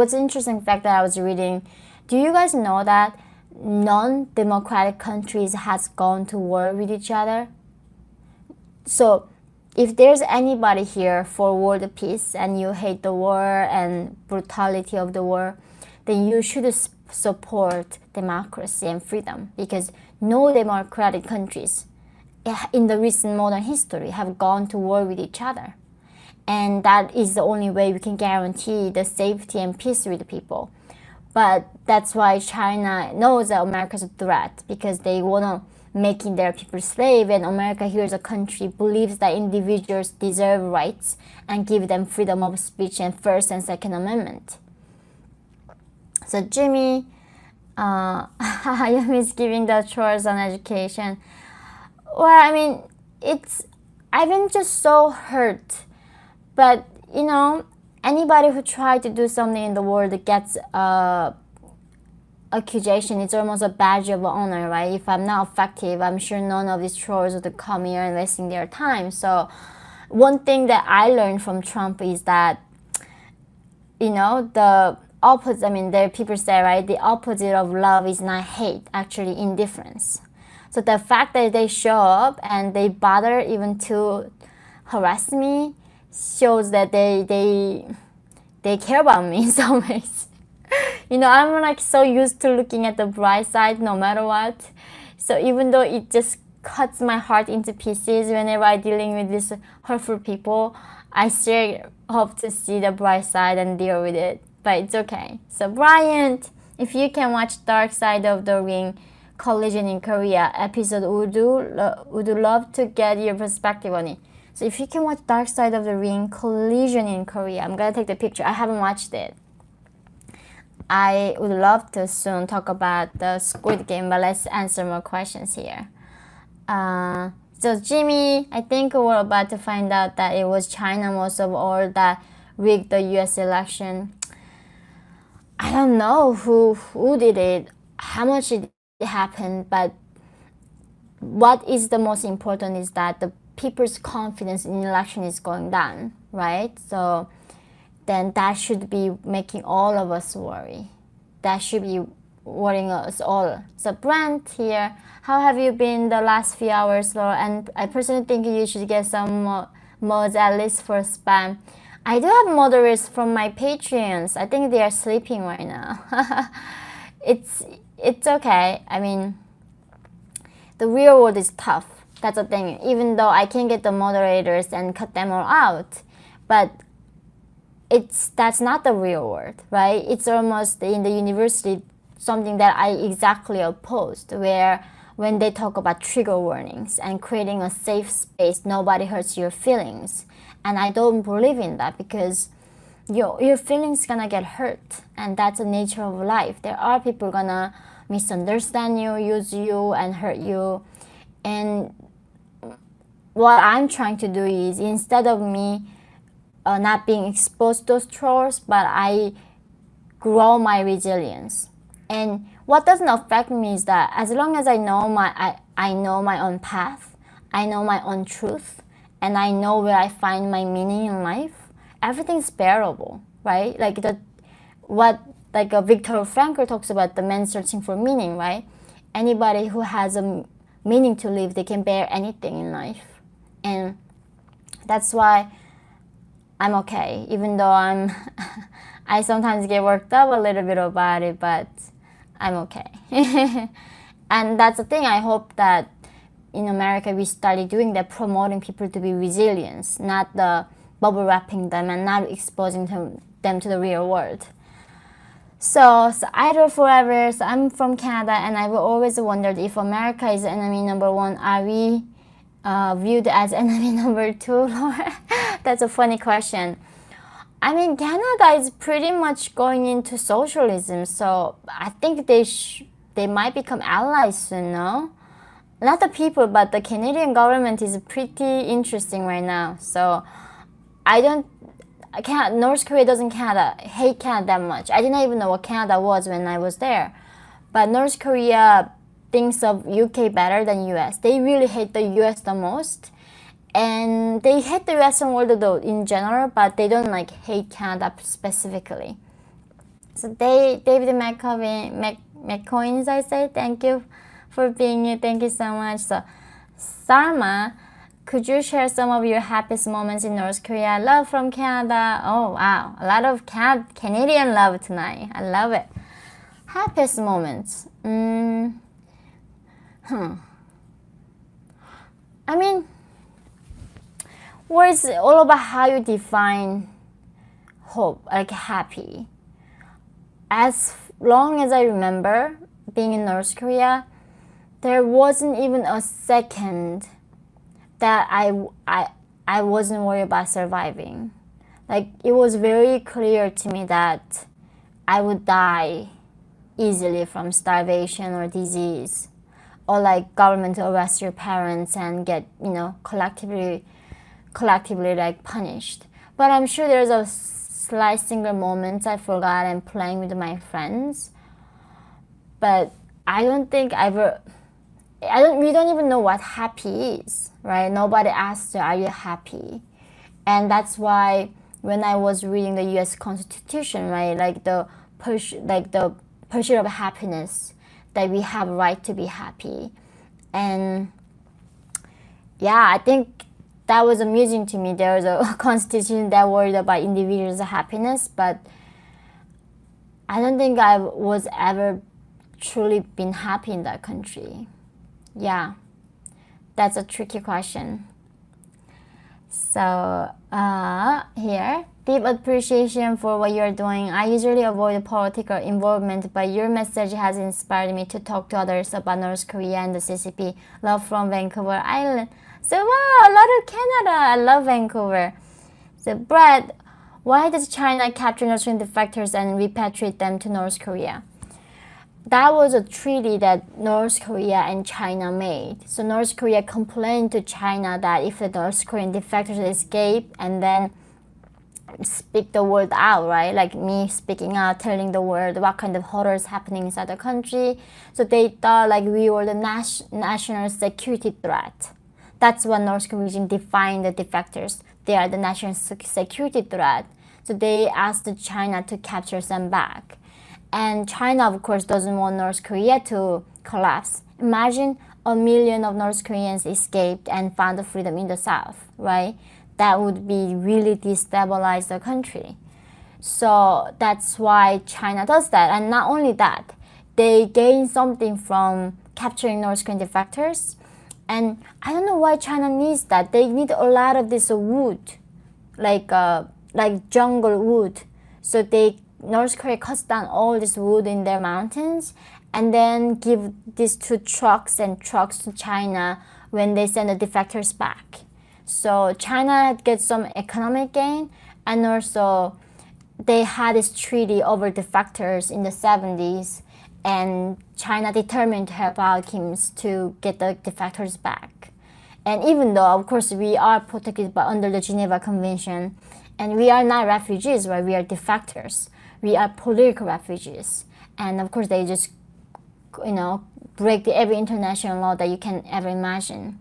was an interesting fact that I was reading. Do you guys know that non-democratic countries has gone to war with each other? So if there's anybody here for world peace and you hate the war and brutality of the war, then you should support democracy and freedom, because no democratic countries in the recent modern history have gone to war with each other. And that is the only way we can guarantee the safety and peace with the people. But that's why China knows that America's a threat, because they want to making their people slave, and America here as a country believes that individuals deserve rights and give them freedom of speech and First and Second Amendment. So Jimmy, Yeonmi is giving the chores on education. Well, I mean, I've been just so hurt. But, you know, anybody who tried to do something in the world gets accusation. It's almost a badge of honor, right? If I'm not effective, I'm sure none of these trolls would come here and wasting their time. So one thing that I learned from Trump is that, you know, the opposite, I mean, there people say, right, the opposite of love is not hate, actually indifference. So the fact that they show up and they bother even to harass me shows that they care about me in some ways. You know, I'm like so used to looking at the bright side no matter what. So even though it just cuts my heart into pieces whenever I'm dealing with these hurtful people, I still hope to see the bright side and deal with it. But it's okay. So Bryant, if you can watch Dark Side of the Ring Collision in Korea episode, would love to get your perspective on it. So if you can watch Dark Side of the Ring Collision in Korea, I'm gonna take the picture. I haven't watched it. I would love to soon talk about the Squid Game, but let's answer more questions here. So Jimmy, I think we're about to find out that it was China most of all that rigged the US election. I don't know who did it, how much it happened, but what is the most important is that the people's confidence in election is going down, right? So then that should be making all of us worry. That should be worrying us all. So Brent here, how have you been the last few hours, Laura? And I personally think you should get some mods at least for spam. I do have moderators from my Patreons. I think they are sleeping right now. It's okay. I mean, the real world is tough. That's the thing. Even though I can get the moderators and cut them all out, but that's not the real world, right? It's almost in the university something that I exactly opposed, where when they talk about trigger warnings and creating a safe space, nobody hurts your feelings. And I don't believe in that, because your feelings gonna get hurt, and that's the nature of life. There are people gonna misunderstand you, use you, and hurt you. And what I'm trying to do is, instead of me not being exposed to those trolls, but I grow my resilience. And what doesn't affect me is that as long as I know my own path, I know my own truth, and I know where I find my meaning in life, everything's bearable, right? Like Viktor Frankl talks about the man searching for meaning, right? Anybody who has a meaning to live, they can bear anything in life. And that's why I'm okay, even though I sometimes get worked up a little bit about it, but I'm okay. And that's the thing, I hope that in America we started doing that, promoting people to be resilient, not the bubble wrapping them and not exposing them to the real world. So idol forever. So I'm from Canada, and I've always wondered if America is enemy number one, are we viewed as enemy number two, Laura? That's a funny question. I mean, Canada is pretty much going into socialism, so I think they might become allies soon, no? Not the people, but the Canadian government is pretty interesting right now. So North Korea doesn't hate Canada that much. I didn't even know what Canada was when I was there. But North Korea thinks of UK better than US. They really hate the US the most. And they hate the Western world though in general, but they don't hate Canada specifically. So David McCoyns, I say thank you for being here. Thank you so much. So Sarma, could you share some of your happiest moments in North Korea? Love from Canada. Oh wow, a lot of Canadian love tonight. I love it. Happiest moments. I mean, well, it's all about how you define hope, like happy. As long as I remember being in North Korea, there wasn't even a second that I wasn't worried about surviving. Like, it was very clear to me that I would die easily from starvation or disease, or like government to arrest your parents and get, collectively like punished. But I'm sure there's a slight single moments I forgot and playing with my friends. But I don't think we don't even know what happy is, right? Nobody asks you, are you happy? And that's why when I was reading the US Constitution, right, like the pursuit of happiness, that we have a right to be happy. And yeah, I think that was amusing to me. There was a constitution that worried about individuals' happiness, but I don't think I was ever truly been happy in that country. Yeah, that's a tricky question. So here, deep appreciation for what you're doing. I usually avoid political involvement, but your message has inspired me to talk to others about North Korea and the CCP. Love from Vancouver Island. So wow, a lot of Canada. I love Vancouver. So Brad, why does China capture North Korean defectors and repatriate them to North Korea? That was a treaty that North Korea and China made. So North Korea complained to China that if the North Korean defectors escape and then speak the word out, right? Like me speaking out, telling the world what kind of horrors happening inside the country. So they thought like we were the national security threat. That's what North Korean defined the defectors. They are the national security threat. So they asked China to capture them back. And China, of course, doesn't want North Korea to collapse. Imagine 1 million of North Koreans escaped and found freedom in the South, right? That would be really destabilize the country. So that's why China does that. And not only that, they gain something from capturing North Korean defectors. And I don't know why China needs that. They need a lot of this wood, like jungle wood. So North Korea cuts down all this wood in their mountains and then give this to trucks to China when they send the defectors back. So China gets some economic gain, and also they had this treaty over defectors in the 70s, and China determined to help out Kims to get the defectors back. And even though, of course, we are protected under the Geneva Convention, and we are not refugees, right? We are defectors. We are political refugees. And of course, they just, break every international law that you can ever imagine.